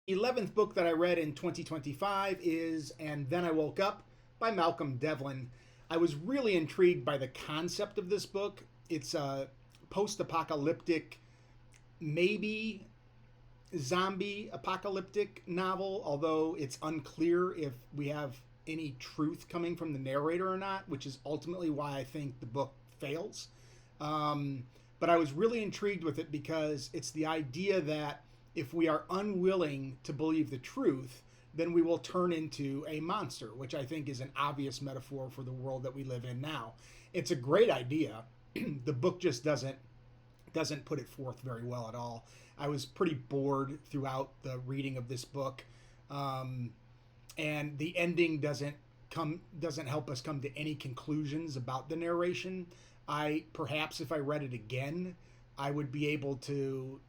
11th book that I read in 2025 is And Then I Woke Up by Malcolm Devlin. I was really intrigued by the concept of this book. It's a post apocalyptic, maybe zombie apocalyptic novel, although it's unclear if we have any truth coming from the narrator or not, which is ultimately why I think the book fails. But I was really intrigued with it because it's the idea that if we are unwilling to believe the truth, then we will turn into a monster, which I think is an obvious metaphor for the world that we live in now. It's a great idea. The book just doesn't put it forth very well at all. I was pretty bored throughout the reading of this book, and the ending doesn't help us come to any conclusions about the narration. I perhaps if I read it again, I would be able to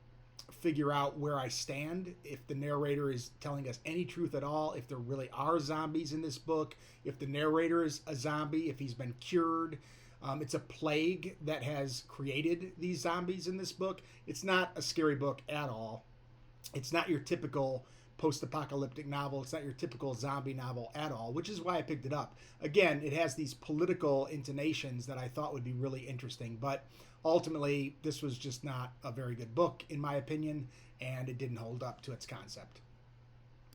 figure out where I stand, if the narrator is telling us any truth at all, if there really are zombies in this book, if the narrator is a zombie, if he's been cured. It's a plague that has created these zombies in this book. It's not a scary book at all. It's not your typical post-apocalyptic novel. It's not your typical zombie novel at all, which is why I picked it up. Again, it has these political intonations that I thought would be really interesting, but ultimately, this was just not a very good book, in my opinion, and it didn't hold up to its concept.